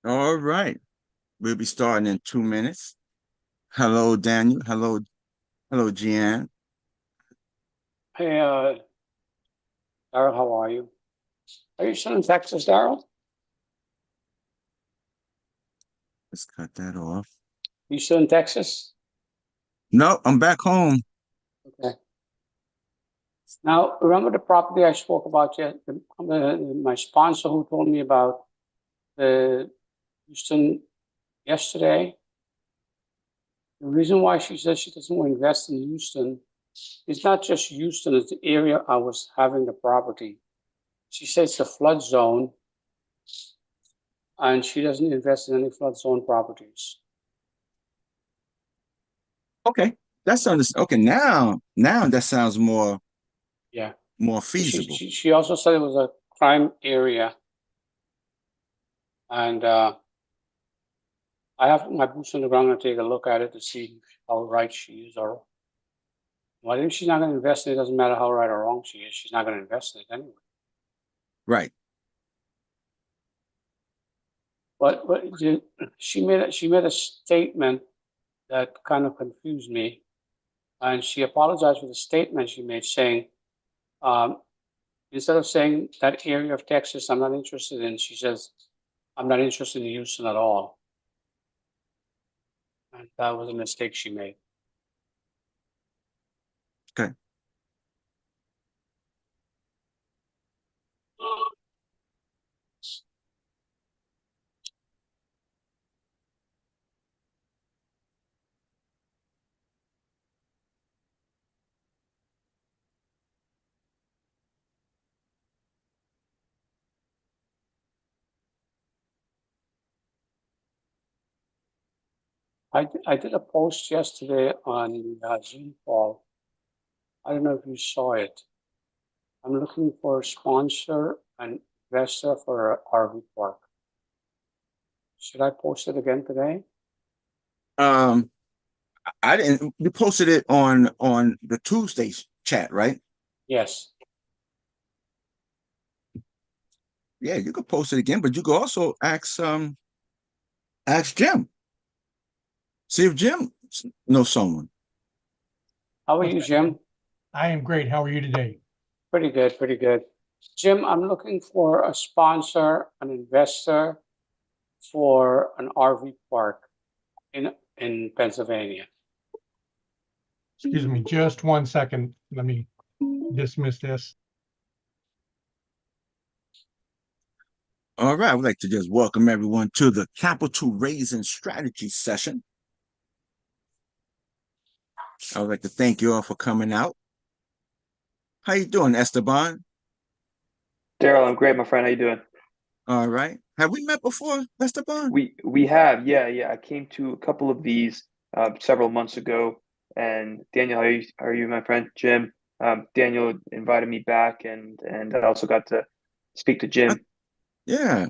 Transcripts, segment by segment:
All right. We'll be starting in 2 minutes. Hello, Daniel. Hello, Jeanne. Hey, Daryl, how are you? Are you still in Texas, Daryl? Let's cut that off. You still in Texas? No, I'm back home. Okay. Now, remember the property I spoke about yet? My sponsor who told me about the Houston yesterday. The reason why she says she doesn't want to invest in Houston is not just Houston, it's the area I was having the property. She says it's a flood zone, and she doesn't invest in any flood zone properties. Okay. Okay. Now that sounds Yeah. more She, feasible. she, she also said it was a crime area, and I have my boots on the ground and take a look at it to see how right she is, or well, if she's not going to invest in it, doesn't matter how right or wrong she is. She's not going to invest in it anyway. Right. But she made a statement that kind of confused me, and she apologized for the statement she made, saying um, instead of saying that area of Texas I'm not interested in, she says I'm not interested in Houston at all, and that was a mistake she made. Okay. I did a post yesterday on Zoom call. I don't know if you saw it. I'm looking for a sponsor and investor for a RV park. Should I post it again today? Um, I didn't. You posted it on the Tuesday chat, right? Yes. Yeah, you could post it again, but you could also ask Jim. See if Jim knows someone. How are What's you, that, Jim? Jim? I am great. How are you today? Pretty good, pretty good. Jim, I'm looking for a sponsor, an investor for an RV park in Pennsylvania. Excuse me, just 1 second. Let me dismiss this. All right, I would like to just welcome everyone to the Capital Raising Strategy session. I would like to thank you all for coming out. How you doing, Esteban? Daryl, I'm great, my friend. How you doing? All right. Have we met before, Esteban? We have, yeah. I came to a couple of these several months ago, and Daniel, how are you, my friend? Jim, Daniel invited me back, and I also got to speak to I, Jim. yeah.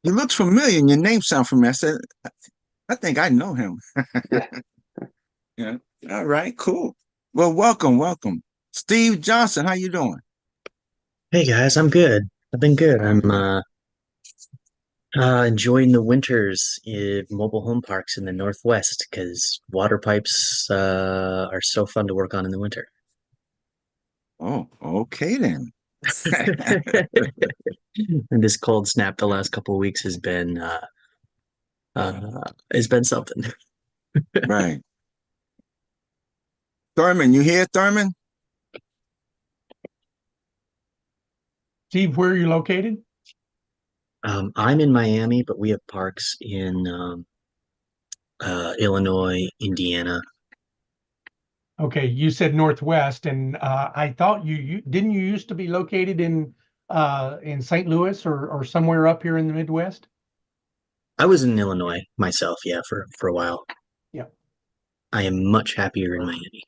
He looks familiar and your name sounds familiar. I said, I think I know him. Yeah, Yeah. All right, cool. Well, welcome. Steve Johnson, how you doing? Hey guys, I'm good. I've been good. All I'm right. enjoying the winters in mobile home parks in the Northwest because water pipes are so fun to work on in the winter. Oh, okay then. And this cold snap the last couple of weeks has been something. Right. Thurman, you here, Thurman? Steve, where are you located? I'm in Miami, but we have parks in Illinois, Indiana. Okay, you said Northwest, and I thought you didn't you used to be located in St. Louis or somewhere up here in the Midwest? I was in Illinois myself, yeah, for a while. Yeah. I am much happier in Miami.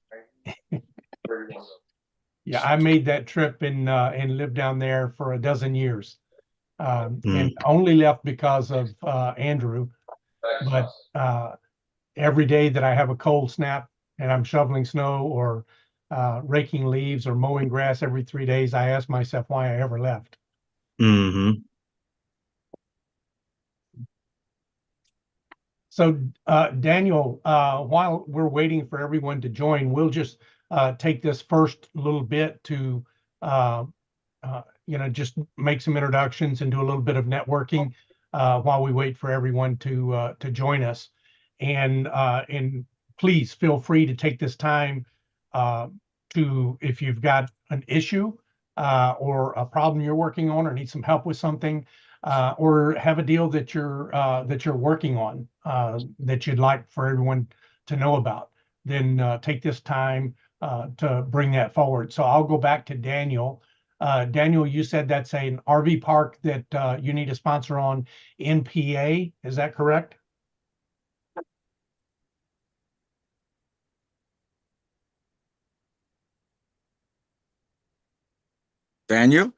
Yeah, I made that trip and lived down there for a dozen years. Mm. And only left because of Andrew. But every day that I have a cold snap and I'm shoveling snow or raking leaves or mowing grass every 3 days, I ask myself why I ever left. Hmm. So, Daniel, while we're waiting for everyone to join, we'll just take this first little bit to, just make some introductions and do a little bit of networking while we wait for everyone to join us. And please feel free to take this time if you've got an issue or a problem you're working on or need some help with something, or have a deal that you're working on that you'd like for everyone to know about, then take this time to bring that forward. So I'll go back to Daniel. Daniel, you said that's an RV park that you need a sponsor on in PA. Is that correct? Daniel?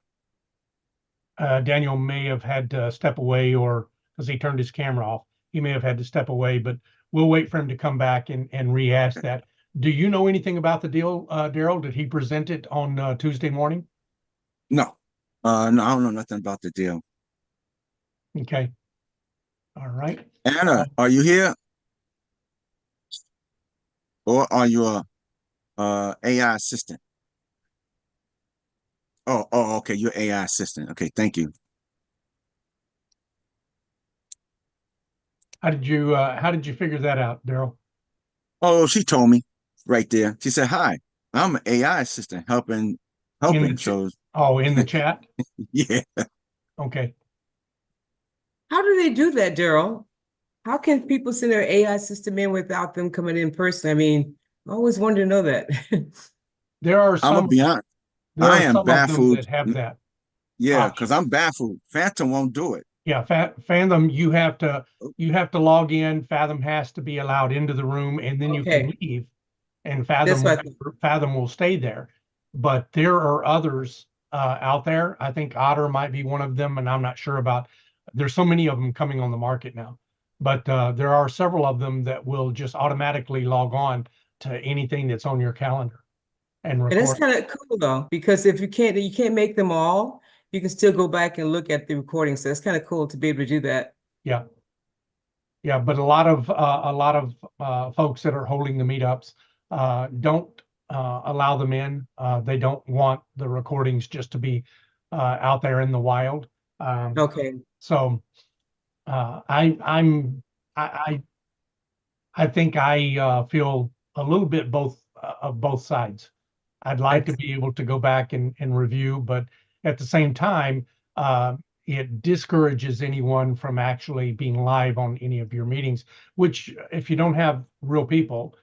Daniel may have had to step away, or because he turned his camera off, he may have had to step away, but we'll wait for him to come back and re-ask that. Do you know anything about the deal, Daryl? Did he present it on Tuesday morning? No. No, I don't know nothing about the deal. Okay. All right. Anna, are you here? Or are you a AI assistant? Oh, okay. You're AI assistant. Okay, thank you. How did you figure that out, Daryl? Oh, she told me right there. She said, "Hi, I'm an AI assistant In helping." So in the chat? yeah. Okay. How do they do that, Daryl? How can people send their AI system in without them coming in person? I mean, I always wanted to know that. There are I'm some gonna be honest. there I are am some of them baffled. that have that Yeah, option. because I'm baffled. Phantom won't do it. Yeah, Fathom, you have to log in. Fathom has to be allowed into the room, and then you can Okay, leave, and that's what I Fathom will stay there. But there are others out there. I think Otter might be one of them, and I'm not sure about. There's so many of them coming on the market now, but there are several of them that will just automatically log on to anything that's on your calendar and and that's record. kind of cool though, because if you can't make them all, you can still go back and look at the recording. So it's kind of cool to be able to do that. Yeah. Yeah, but a lot of folks that are holding the meetups don't allow them in. They don't want the recordings just to be out there in the wild. Okay, So I think I feel a little bit of both sides. I'd like to be able to go back and review, but at the same time, it discourages anyone from actually being live on any of your meetings, which if you don't have real people,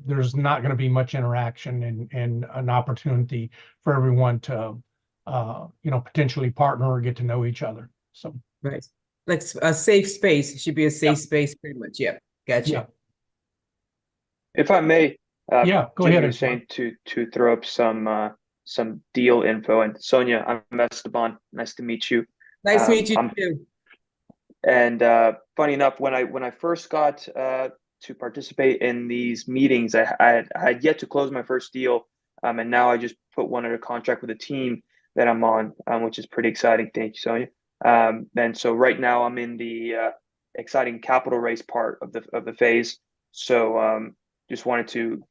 there's not going to be much interaction and an opportunity for everyone to, potentially partner or get to know each other. So, right. Like a safe space. It should be a safe space pretty much. Yeah, gotcha. yeah. If I may, Yeah, go Jim, ahead. you were saying to throw up some deal info. And Sonia, I'm Esteban. Nice to meet you. Nice to meet you I'm too. And funny enough, when I first got to participate in these meetings, I had yet to close my first deal, and now I just put one under contract with a team that I'm on, which is pretty exciting. Thank you, Sonia. And so right now I'm in the exciting capital raise part of the phase. So just wanted to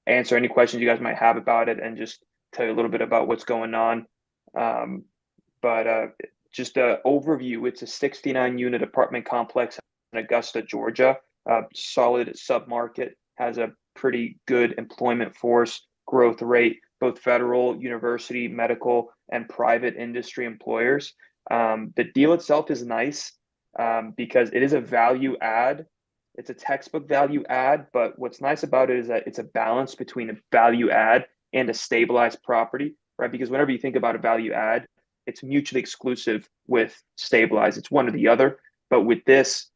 answer any questions you guys might have about it, and just tell you a little bit about what's going on. But just an overview, it's a 69 unit apartment complex in Augusta, Georgia. Solid submarket, has a pretty good employment force growth rate, both federal, university, medical, and private industry employers. The deal itself is nice because it is a value add. It's a textbook value add, but what's nice about it is that it's a balance between a value add and a stabilized property, right? Because whenever you think about a value add, it's mutually exclusive with stabilized. It's one or the other. But with this,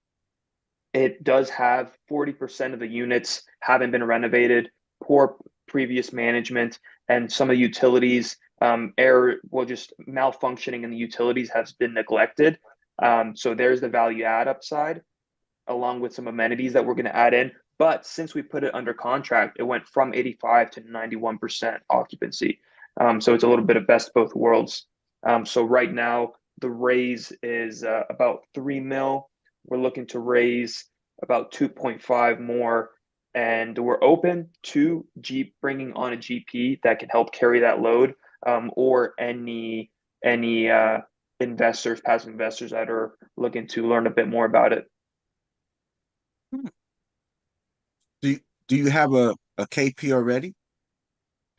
it does have 40% of the units haven't been renovated, poor previous management, and some of the utilities, just malfunctioning in the utilities has been neglected. So there's the value add upside, along with some amenities that we're going to add in. But since we put it under contract, it went from 85 to 91% occupancy. So it's a little bit of best of both worlds. So right now, the raise is about $3 million. We're looking to raise about 2.5 more, and we're open to bringing on a GP that can help carry that load, or any investors, passive investors that are looking to learn a bit more about it. Do you have a KP already?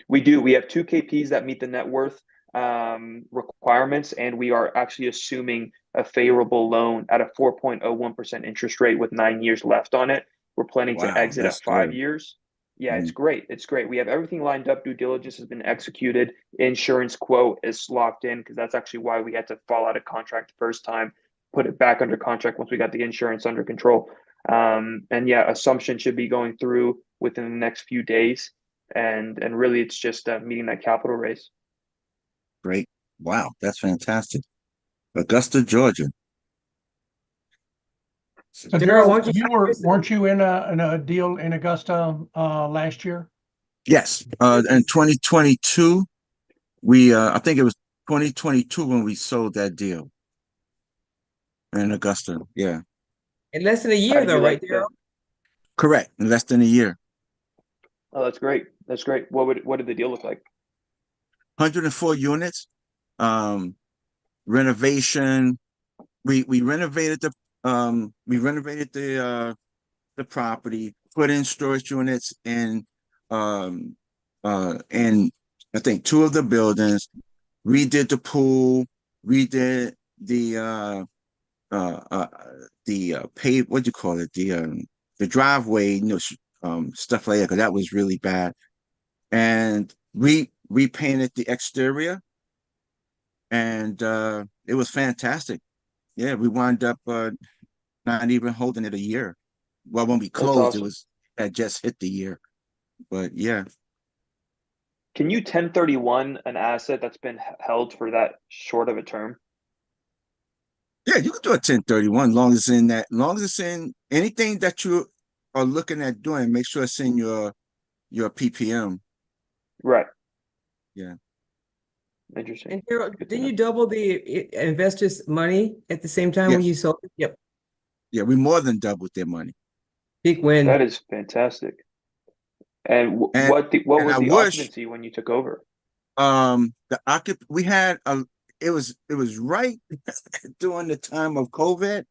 We do. We have two KPs that meet the net worth requirements, and we are actually assuming a favorable loan at a 4.01% interest rate with 9 years left on it. We're planning to Wow, exit that's at 5 good. years. Yeah, it's Mm. great. It's great. We have everything lined up. Due diligence has been executed. Insurance quote is locked in, because that's actually why we had to fall out of contract the first time, put it back under contract once we got the insurance under control. And yeah, assumption should be going through within the next few days. And really, it's just meeting that capital raise. Great. Wow, that's fantastic. Augusta, Georgia. So Daryl, why Daryl, don't you- weren't you in a deal in Augusta last year? Yes, in 2022, I think it was 2022 when we sold that deal in Augusta. Yeah, In less than a How year did though, you right, like Daryl? that? correct. In less than a year. Oh, that's great. That's great. What did the deal look like? 104 units, renovation. We renovated the property, put in storage units in I think two of the buildings, redid the pool, redid the pave, what do you call it, the driveway, stuff like that, because that was really bad. And we repainted the exterior, and it was fantastic. Yeah, we wound up not even holding it a year. Well, when we That's closed, it awesome. was had just hit the year. But yeah, Can you 1031 an asset that's been held for that short of a term? yeah, you can do a 1031 long as it's in anything that you are looking at doing, make sure it's in your PPM. Right. Yeah. Interesting. And Daryl, Good to didn't know. you double the investors' money at the same time when Yes. you sold it? Yep, Yeah, we more than doubled their money. big win. That is fantastic. And And what and was I the wish occupancy when you took over? we had it was right during the time of COVID.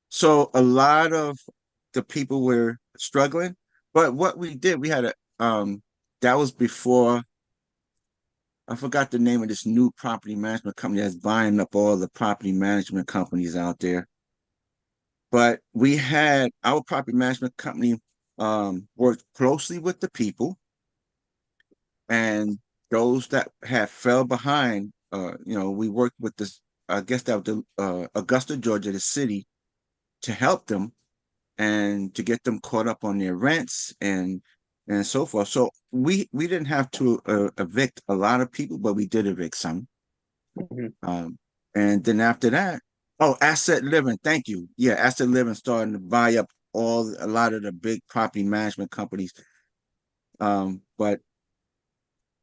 So a lot of the people were struggling. But what we did, we had that was before, I forgot the name of this new property management company that's buying up all the property management companies out there. But we had our property management company worked closely with the people, and those that had fell behind, we worked with this, I guess that was the Augusta, Georgia, the city, to help them and to get them caught up on their rents and so forth. So we didn't have to evict a lot of people, but we did evict some. Mhm. And then after that, oh, Asset Living, thank you. Yeah, Asset Living starting to buy up a lot of the big property management companies. But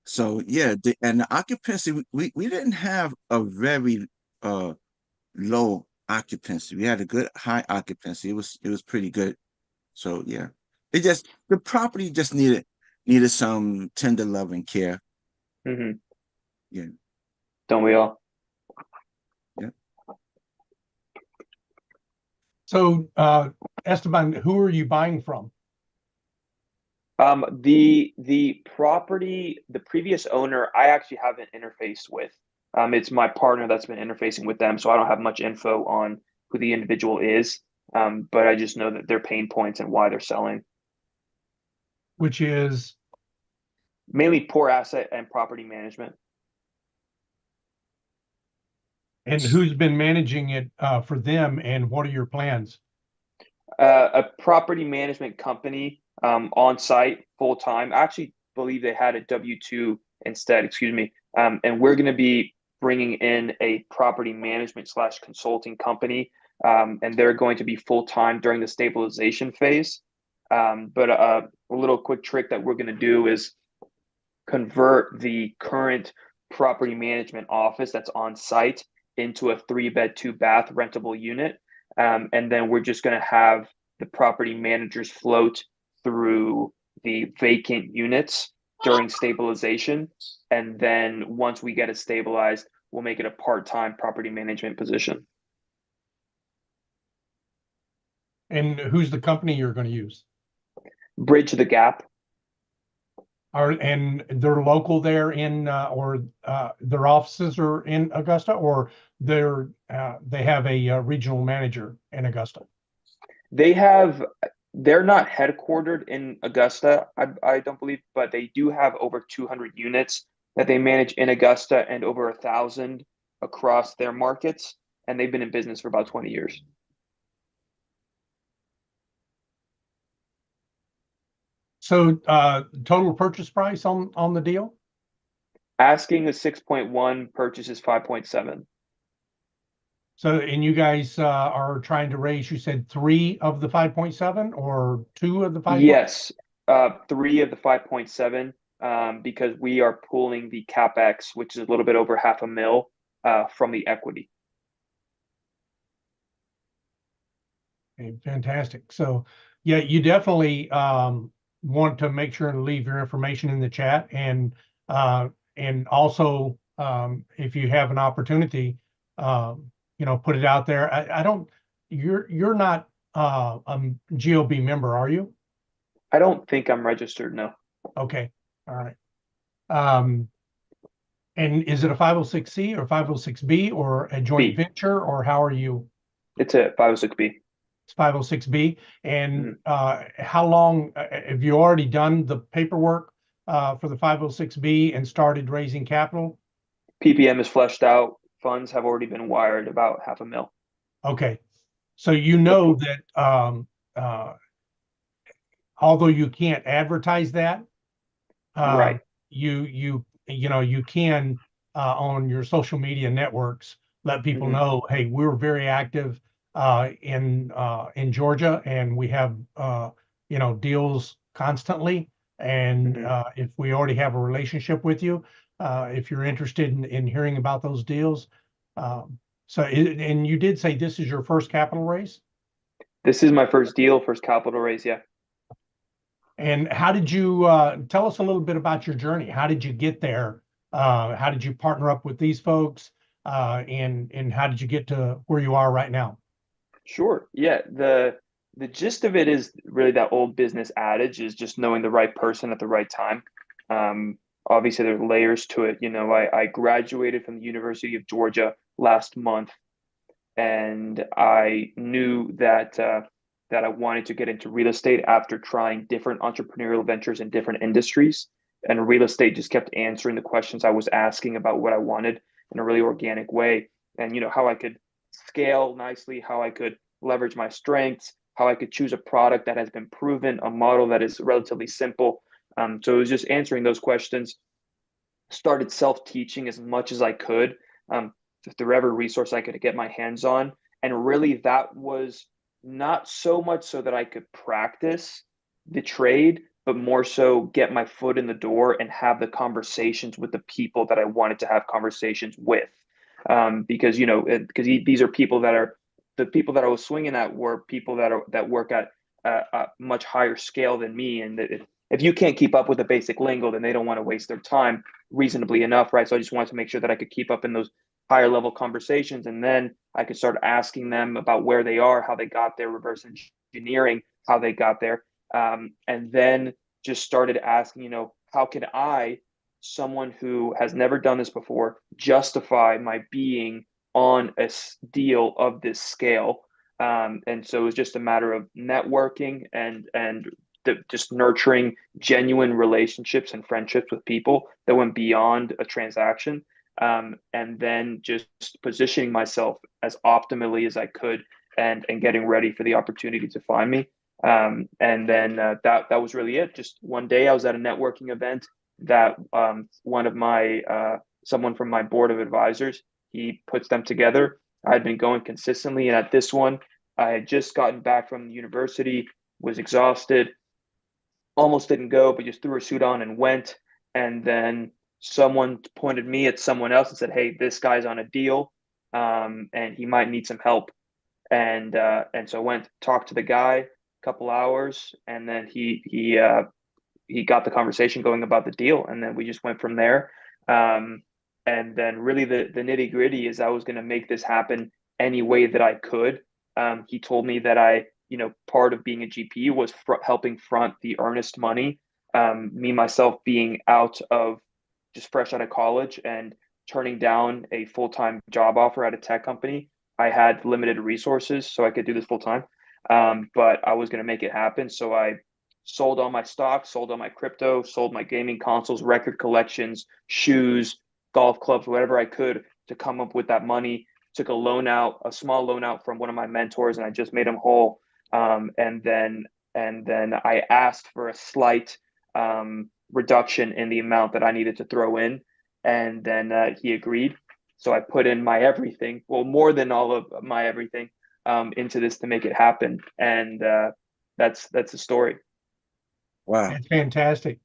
so yeah, and the occupancy, we didn't have a very low occupancy. We had a good high occupancy. It was pretty good. So yeah, the property just needed some tender love and care. Mhm. Yeah, Don't we all? yeah. So Esteban, who are you buying from? The property, the previous owner, I actually haven't interfaced with. It's my partner that's been interfacing with them, so I don't have much info on who the individual is. But I just know that their pain points and why they're selling. Which is Mainly poor asset and property management. and who's been managing it for them, and what are your plans? A property management company on site full time. I actually believe they had a W-2 instead, excuse me. And we're going to be bringing in a property management / consulting company, and they're going to be full time during the stabilization phase. But a little quick trick that we're going to do is convert the current property management office that's on site into a 3-bed, 2-bath rentable unit. And then we're just going to have the property manager's float through the vacant units during stabilization. And then once we get it stabilized, we'll make it a part-time property management position. And who's the company you're going to use? Bridge the gap. And they're local there in or their offices are in Augusta, or they have a regional manager in Augusta? They're not headquartered in Augusta, I don't believe, but they do have over 200 units that they manage in Augusta and over 1,000 across their markets. And they've been in business for about 20 years. So total purchase price on the deal? Asking is 6.1, purchase is 5.7. So, and you guys are trying to raise, you said 3 of the 5.7 or 2 of the 5? Yes, 3 of the 5.7, because we are pulling the CapEx, which is a little bit over $500,000 from the equity. Okay, fantastic. So yeah, you definitely want to make sure to leave your information in the chat, and also if you have an opportunity, put it out there. I don't, you're not a GOB member, are you? I don't think I'm registered, no. Okay, all right. And is it a 506C or 506B or a joint venture, or how are you? It's a 506B. It's 506B. And how long have you already done the paperwork for the 506B and started raising capital? PPM is fleshed out. Funds have already been wired, about $500,000. Okay. So you know that although you can't advertise that, right, you can on your social media networks let people know, hey, we're very active in Georgia, and we have deals constantly. And if we already have a relationship with you, if you're interested in hearing about those deals. And you did say this is your first capital raise? This is my first deal, first capital raise, yeah. And how did you tell us a little bit about your journey? How did you get there? How did you partner up with these folks? And how did you get to where you are right now? Sure. Yeah. The gist of it is really that old business adage, is just knowing the right person at the right time. Obviously, there are layers to it. I graduated from the University of Georgia last month, and I knew that I wanted to get into real estate after trying different entrepreneurial ventures in different industries. And real estate just kept answering the questions I was asking about what I wanted in a really organic way. And, how I could scale nicely, how I could leverage my strengths, how I could choose a product that has been proven, a model that is relatively simple. So it was just answering those questions. Started self-teaching as much as I could through every resource I could get my hands on. And really, that was not so much so that I could practice the trade, but more so get my foot in the door and have the conversations with the people that I wanted to have conversations with. Because these are people that are the people that I was swinging at were people that work at a much higher scale than me, and if you can't keep up with the basic lingo, then they don't want to waste their time reasonably enough, right? So I just wanted to make sure that I could keep up in those higher level conversations, and then I could start asking them about where they are, how they got there, reverse engineering how they got there, and then just started asking, how can I, someone who has never done this before, justify my being on a deal of this scale? And so it was just a matter of networking and just nurturing genuine relationships and friendships with people that went beyond a transaction, and then just positioning myself as optimally as I could, and getting ready for the opportunity to find me. And then that was really it. Just one day I was at a networking event that one of my someone from my board of advisors, he puts them together. I'd been going consistently, and at this one, I had just gotten back from the university, was exhausted, almost didn't go, but just threw a suit on and went. And then someone pointed me at someone else and said, "Hey, this guy's on a deal, and he might need some help." And so I went, talked to the guy. couple hours, and then he got the conversation going about the deal, and then we just went from there. And then really the nitty gritty is I was going to make this happen any way that I could. He told me that part of being a GP was helping front the earnest money. Me myself being just fresh out of college and turning down a full-time job offer at a tech company, I had limited resources, so I could do this full time. But I was going to make it happen. So I sold all my stocks, sold all my crypto, sold my gaming consoles, record collections, shoes, golf clubs, whatever I could to come up with that money. Took a small loan out from one of my mentors, and I just made him whole. And then I asked for a slight reduction in the amount that I needed to throw in, and then he agreed. So I put in my everything, well, more than all of my everything, into this to make it happen, and that's the story. Wow. That's fantastic.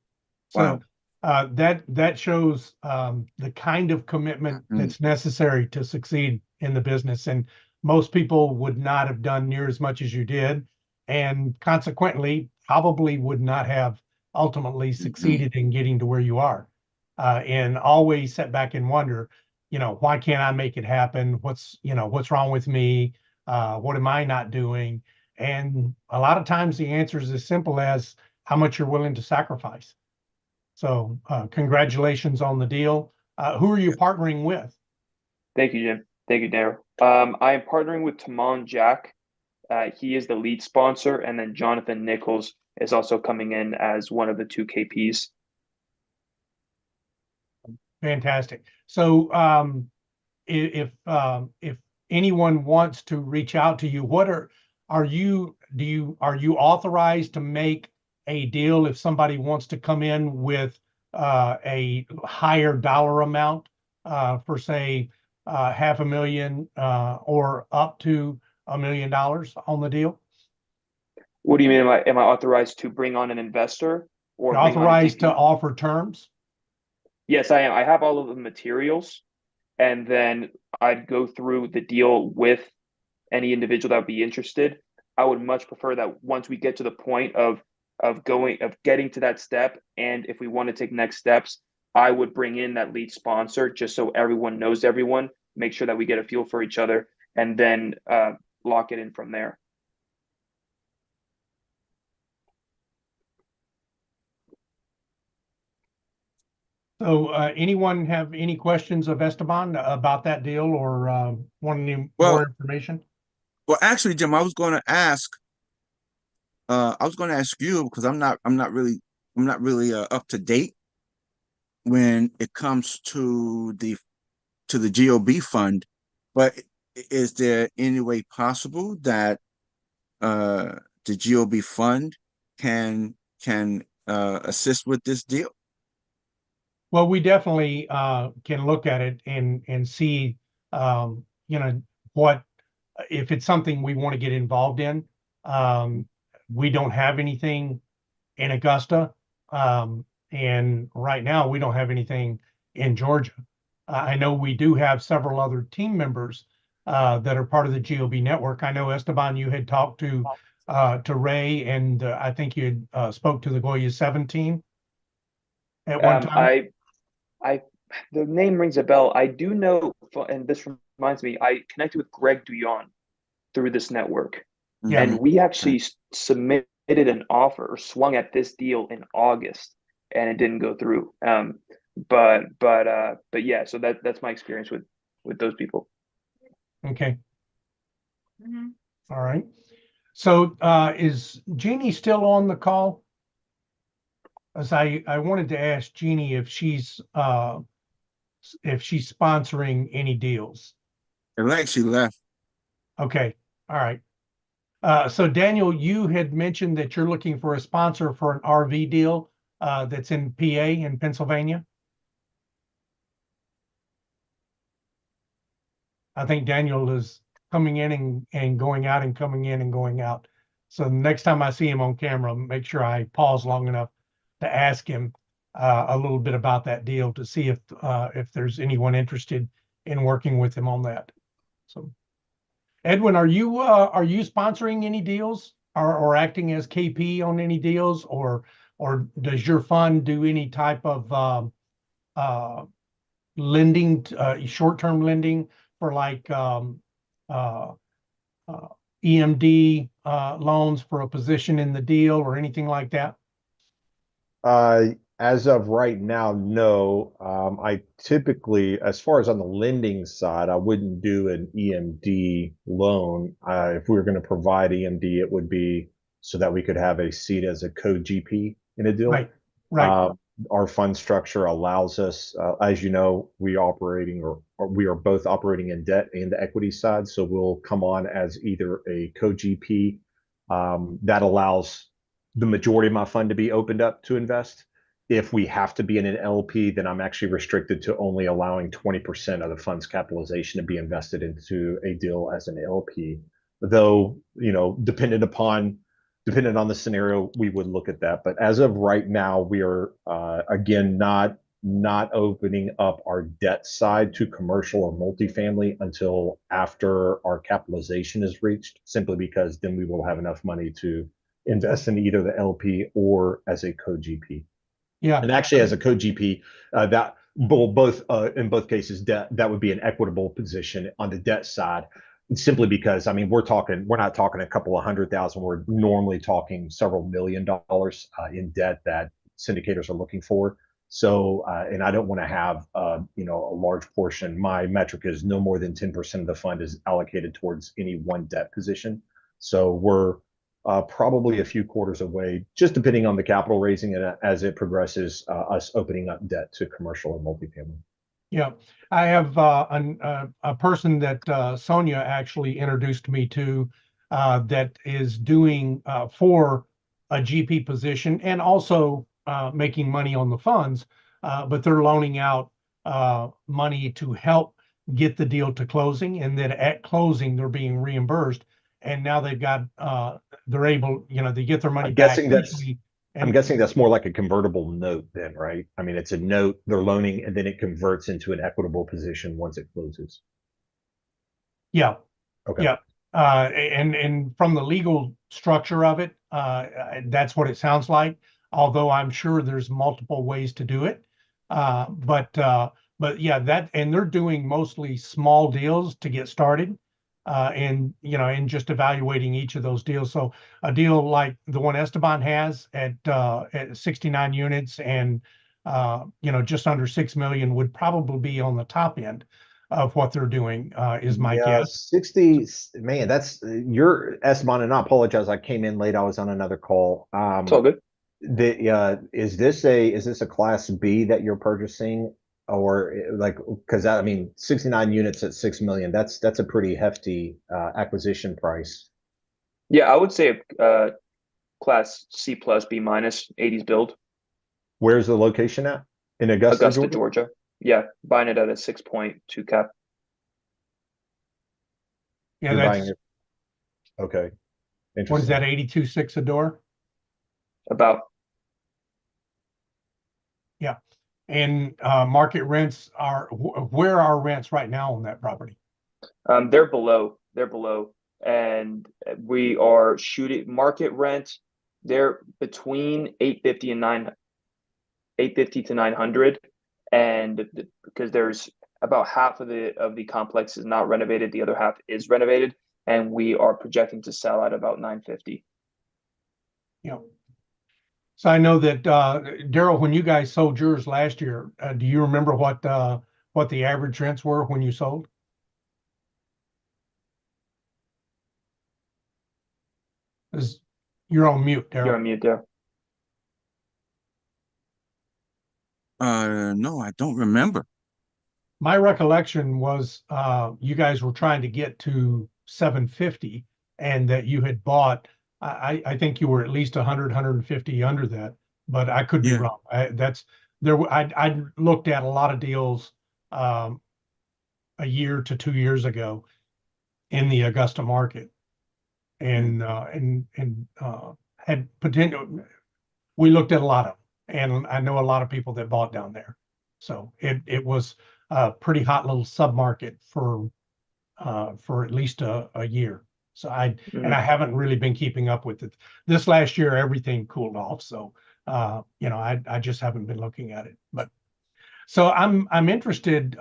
Wow. So that shows the kind of commitment that's necessary to succeed in the business. And most people would not have done near as much as you did, and consequently probably would not have ultimately succeeded in getting to where you are. And always sit back and wonder, why can't I make it happen? What's wrong with me? What am I not doing? And a lot of times the answer is as simple as how much you're willing to sacrifice. So congratulations on the deal. Who are you partnering with? Thank you, Jim. Thank you, Daryl. I am partnering with Tamon Jack. He is the lead sponsor, and then Jonathan Nichols is also coming in as one of the two KPs. Fantastic. So if anyone wants to reach out to you, are you authorized to make a deal if somebody wants to come in with a higher dollar amount for say $500,000 or up to $1 million on the deal? What do you mean? Am I authorized to bring on an investor or You're authorized to offer terms? Yes, I am. I have all of the materials, and then I'd go through the deal with any individual that would be interested. I would much prefer that once we get to the point of getting to that step, and if we want to take next steps, I would bring in that lead sponsor just so everyone knows everyone, make sure that we get a feel for each other, and then lock it in from there. So anyone have any questions of Esteban about that deal or want any Well- more information? Well, actually, Jim, I was going to ask you because I'm not really up to date when it comes to the GOB fund, but is there any way possible that the GOB fund can assist with this deal? Well, we definitely can look at it and see, what if it's something we want to get involved in. We don't have anything in Augusta, and right now we don't have anything in Georgia. I know we do have several other team members that are part of the GOB network. I know Esteban, you had talked to Ray, and I think you had spoke to the Goya 17 at one time. The name rings a bell. I do know, and this reminds me, I connected with Greg Duyon through this network. Yeah. And we actually submitted an offer or swung at this deal in August, and it didn't go through. But yeah, so that's my experience with those people. Okay. All right. So is Jeannie still on the call? As I wanted to ask Jeannie if she's sponsoring any deals. It like she left. Okay. All right. So Daniel, you had mentioned that you're looking for a sponsor for an RV deal that's in PA in Pennsylvania. I think Daniel is coming in and going out and coming in and going out. So the next time I see him on camera, make sure I pause long enough to ask him a little bit about that deal to see if there's anyone interested in working with him on that. So, Edwin, are you sponsoring any deals or acting as KP on any deals, or does your fund do any type of lending, short-term lending for like uh, EMD loans for a position in the deal or anything like that? As of right now, no. I typically, as far as on the lending side, I wouldn't do an EMD loan. If we were going to provide EMD, it would be so that we could have a seat as a co-GP in a deal. Right. Our fund structure allows us, as you know, we are both operating in debt and the equity side. So we'll come on as either a co-GP. That allows the majority of my fund to be opened up to invest. If we have to be in an LP, then I'm actually restricted to only allowing 20% of the fund's capitalization to be invested into a deal as an LP. Though, dependent on the scenario, we would look at that. But as of right now, we are again not opening up our debt side to commercial or multifamily until after our capitalization is reached, simply because then we will have enough money to invest in either the LP or as a co-GP. Yeah. And actually, as a co-GP, that both in both cases, that would be an equitable position on the debt side, simply because we're not talking a couple of $100,000. We're normally talking several $1 million in debt that syndicators are looking for. So, and I don't want to have a large portion. My metric is no more than 10% of the fund is allocated towards any one debt position. So we're probably a few quarters away, just depending on the capital raising and as it progresses, us opening up debt to commercial and multifamily. Yeah, I have a person that Sonia actually introduced me to that is doing for a GP position and also making money on the funds, but they're loaning out money to help get the deal to closing, and then at closing they're being reimbursed. And now they've got they're able, they get their money back easily. I'm guessing that's more like a convertible note then, right? I mean, it's a note they're loaning and then it converts into an equitable position once it closes. Yeah. Okay. Yeah. And from the legal structure of it, that's what it sounds like. Although I'm sure there's multiple ways to do it. But yeah, and they're doing mostly small deals to get started. And just evaluating each of those deals. So a deal like the one Esteban has at 69 units and just under 6 million would probably be on the top end of what they're doing, is my guess. 60, man, that's your Esteban, and I apologize, I came in late, I was on another call. It's all good. Is this a class B that you're purchasing? Or because 69 units at 6 million, that's a pretty hefty acquisition price. Yeah, I would say class C plus B minus 80s build. Where's the location at? In Augusta, Georgia. Yeah, buying it at a 6.2 cap. Yeah, that's okay. What is that, 82.6 a door? About. Yeah. And market rents where are rents right now on that property? They're below, and we are shooting market rent. They're between 850 to 900, and because there's about half of the complex is not renovated, the other half is renovated, and we are projecting to sell at about 950. Yeah. So I know that Daryl, when you guys sold yours last year, do you remember what the average rents were when you sold? You're on mute, Daryl. You're on mute, Daryl. No, I don't remember. My recollection was you guys were trying to get to 750, and that you had bought. I think you were at least 100, 150 under that, but I could be wrong. I looked at a lot of deals a year to 2 years ago in the Augusta market, and had potential. We looked at a lot of them, and I know a lot of people that bought down there. So it was a pretty hot little sub market for at least a year. So and Mhm. I haven't really been keeping up with it. This last year, everything cooled off. So, I just haven't been looking at it, but so I'm interested.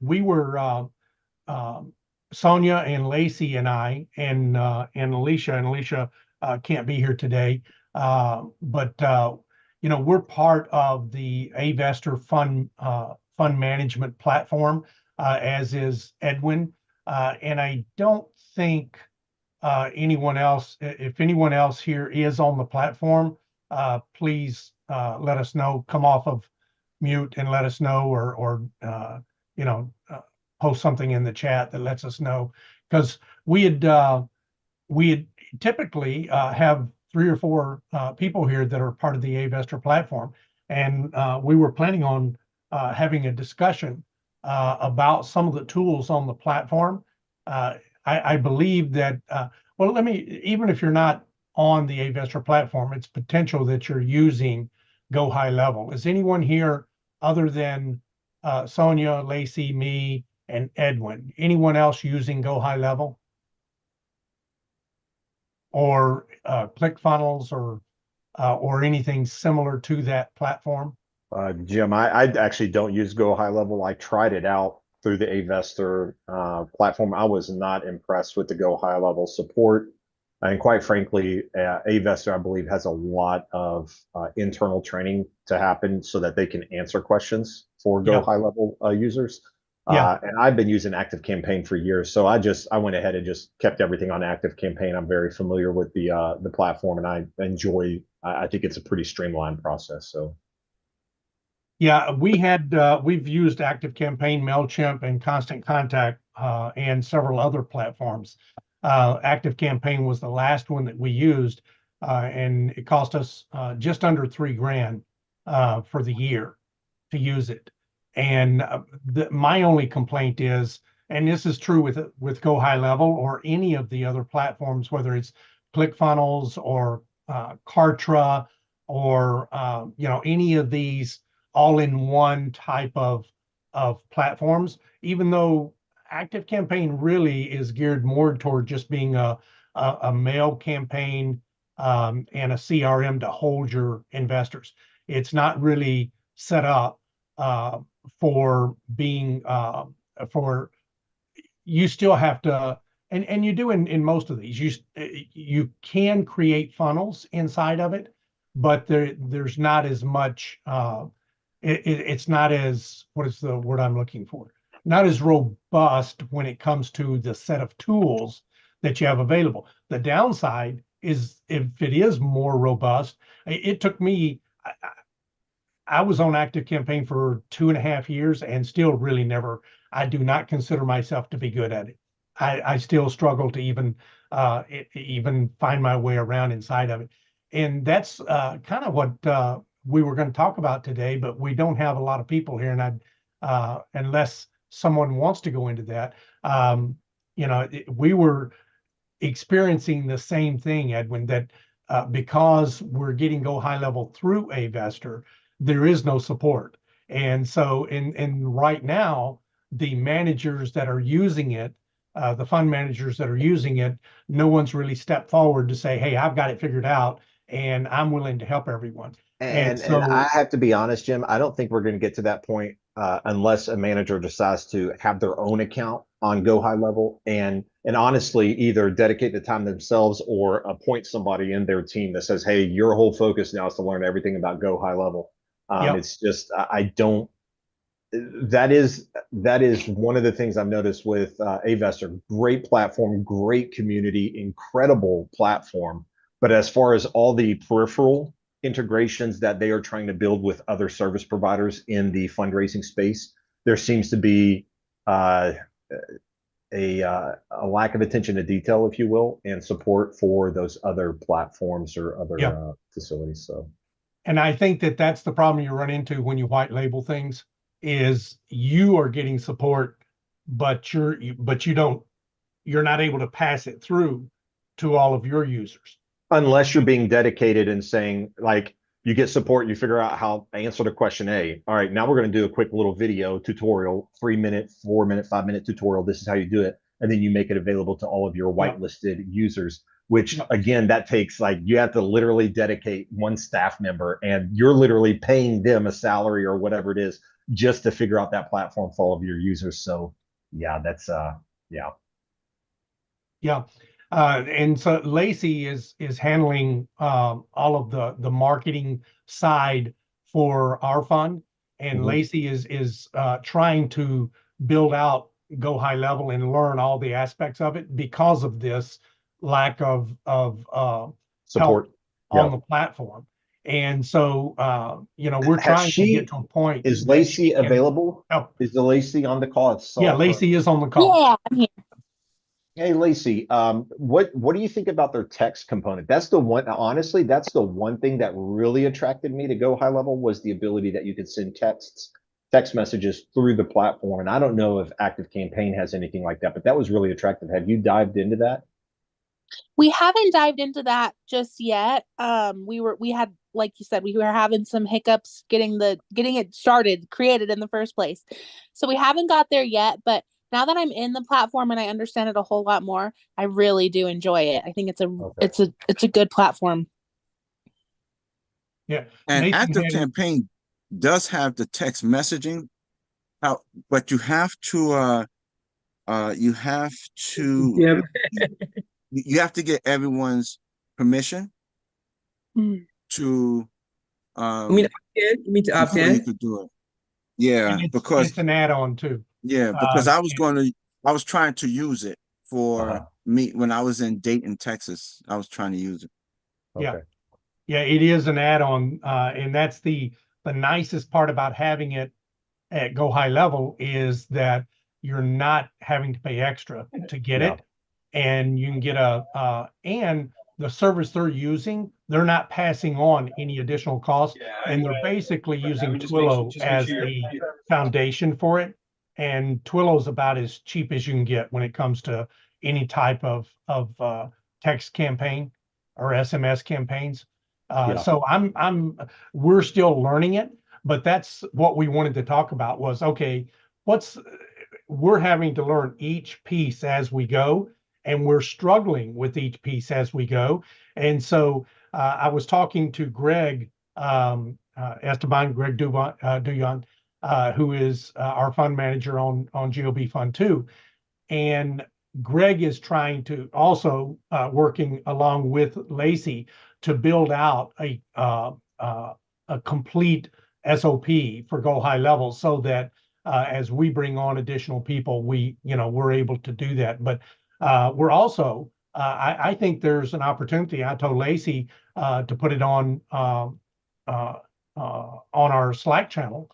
We were, um, Sonia and Lacey and I and Alicia can't be here today. But we're part of the Avestor fund management platform, as is Edwin. And I don't think anyone else, if anyone else here is on the platform, please let us know. Come off of mute and let us know, or you know, uh, post something in the chat that lets us know, because we had typically have 3 or 4 people here that are part of the Avestor platform, and we were planning on having a discussion about some of the tools on the platform. I believe that well, even if you're not on the Avestor platform, it's potential that you're using Go High Level. Is anyone here other than Sonia, Lacey, me, and Edwin? Anyone else using Go High Level? Or ClickFunnels or anything similar to that platform? Jim, I actually don't use Go High Level. I tried it out through the Avestor platform. I was not impressed with the Go High Level support. And quite frankly, Avestor, I believe, has a lot of internal training to happen so that they can answer questions for Go Yeah. High Level users. Yeah. And I've been using ActiveCampaign for years, so I went ahead and just kept everything on ActiveCampaign. I'm very familiar with the platform, and I enjoy. I think it's a pretty streamlined process. So. Yeah, we've used ActiveCampaign, MailChimp, and Constant Contact, and several other platforms. ActiveCampaign was the last one that we used, and it cost us just under $3,000 for the year to use it. And my only complaint is, and this is true with Go High Level or any of the other platforms, whether it's ClickFunnels or Kartra or any of these all-in-one type of platforms, even though ActiveCampaign really is geared more toward just being a mail campaign and a CRM to hold your investors. It's not really set up for being for you still have to, and you do in most of these, you can create funnels inside of it, but there's not as much it's not as, what is the word I'm looking for? Not as robust when it comes to the set of tools that you have available. The downside is if it is more robust, it took me, I was on ActiveCampaign for 2.5 years and still really never, I do not consider myself to be good at it. I still struggle to even find my way around inside of it. And that's kind of what we were going to talk about today, but we don't have a lot of people here, and unless someone wants to go into that, we were experiencing the same thing, Edwin, that because we're getting Go High Level through Avestor, there is no support. And so right now, the managers that are using it, the fund managers that are using it, no one's really stepped forward to say, hey, I've got it figured out and I'm willing to help everyone. And I have to be honest, Jim, I don't think we're going to get to that point unless a manager decides to have their own account on Go High Level and honestly either dedicate the time themselves or appoint somebody in their team that says, hey, your whole focus now is to learn everything about Go High Level. Yep. It's just I don't. That is one of the things I've noticed with Avestor. Great platform, great community, incredible platform. But as far as all the peripheral integrations that they are trying to build with other service providers in the fundraising space, there seems to be a lack of attention to detail, if you will, and support for those other platforms or other facilities. So, and I think that that's the problem you run into when you white label things, is you are getting support, but you're not able to pass it through to all of your users. Unless you're being dedicated and saying, like, you get support, you figure out how to answer the question A. All right, now we're going to do a quick little video tutorial, 3-minute, 4-minute, 5-minute tutorial. This is how you do it. and then you make it available to all of your Yeah. whitelisted users, which Yeah. again, that takes like, you have to literally dedicate one staff member, and you're literally paying them a salary or whatever it is just to figure out that platform for all of your users. So yeah, that's yeah. Yeah. And so Lacey is handling all of the marketing side for our fund, and Mhm. Lacey is trying to build out Go High Level and learn all the aspects of it because of this lack of Support. help on Yeah. the platform. And so we're Has trying to get she, to a point is that she Lacey can available? help. Is the Lacey on the call? I Yeah, saw her. Lacey is on the call. Yeah, I'm here. Hey, Lacey, what do you think about their text component? That's the one, honestly, that's the one thing that really attracted me to Go High Level, was the ability that you could send text messages through the platform. And I don't know if Active Campaign has anything like that, but that was really attractive. Have you dived into that? We haven't dived into that just yet. We had, like you said, we were having some hiccups getting it started, created in the first place. So we haven't got there yet, but now that I'm in the platform and I understand it a whole lot more, I really do enjoy it. I think it's a good platform. Yeah. And Nathan Active had- Campaign does have the text messaging out, but you have to Yeah. you have to get everyone's permission Mm. to You mean you mean to opt before you in? could do it. Yeah, and because it's an add-on too. I was trying to use it for Uh-huh. me when I was in Dayton, Texas. I was trying to use it. Yeah. Okay. Yeah, it is an add-on, and that's the nicest part about having it at Go High Level, is that you're not having to pay extra to get Yeah. it, and you can get and the service they're using, they're not passing on any additional costs, and they're basically using Twillo as the foundation for it, and Twillo's about as cheap as you can get when it comes to any type of text campaign or SMS campaigns. Yeah. So we're still learning it, but that's what we wanted to talk about was, okay, we're having to learn each piece as we go, and we're struggling with each piece as we go. And so I was talking to Greg Esteban, Greg Duyon, who is our fund manager on GOB Fund 2. And Greg is trying to also working along with Lacey to build out a complete SOP for Go High Level, so that as we bring on additional people, we're able to do that. But we're also, I think there's an opportunity. I told Lacey to put it on our Slack channel,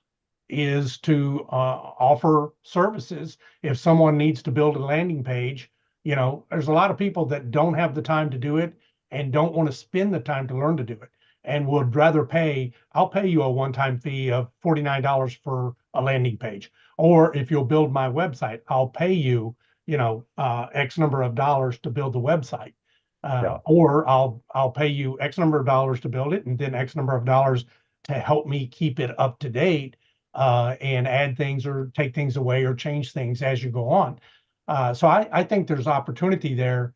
is to offer services. If someone needs to build a landing page, there's a lot of people that don't have the time to do it and don't want to spend the time to learn to do it, and would rather I'll pay you a one-time fee of $49 for a landing page. Or if you'll build my website, I'll pay you, X number of dollars to build the website. Yeah. Or I'll pay you X number of dollars to build it, and then X number of dollars to help me keep it up to date, and add things or take things away or change things as you go on. So I think there's opportunity there,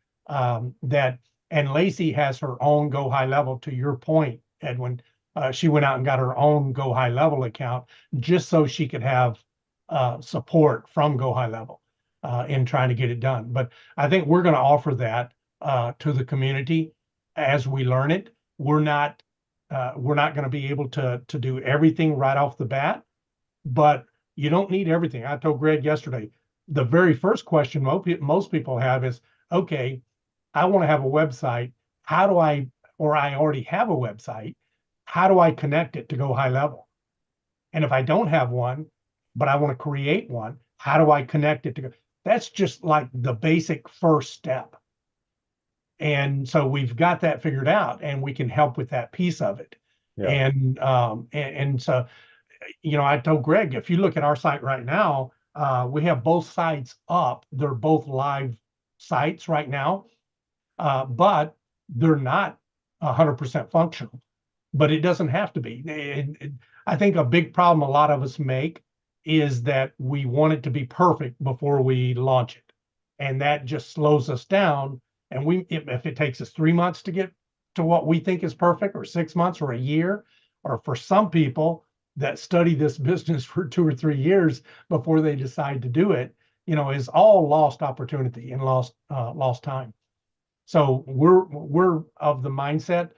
and Lacey has her own Go High Level, to your point, Edwin. She went out and got her own Go High Level account just so she could have support from Go High Level in trying to get it done. But I think we're going to offer that to the community as we learn it. We're not going to be able to do everything right off the bat, but you don't need everything. I told Greg yesterday, the very first question most people have is, okay, I want to have a website. Or I already have a website. How do I connect it to Go High Level? And if I don't have one, but I want to create one, how do I connect it to go? That's just like the basic first step. And so we've got that figured out, and we can help with that piece of it. Yeah. And so, I told Greg, if you look at our site right now, we have both sites up. They're both live sites right now, but they're not 100% functional. But it doesn't have to be. I think a big problem a lot of us make is that we want it to be perfect before we launch it. and that just slows us down. And if it takes us 3 months to get to what we think is perfect, or 6 months, or a year, or for some people that study this business for 2 or 3 years before they decide to do it, is all lost opportunity and lost time. So we're of the mindset,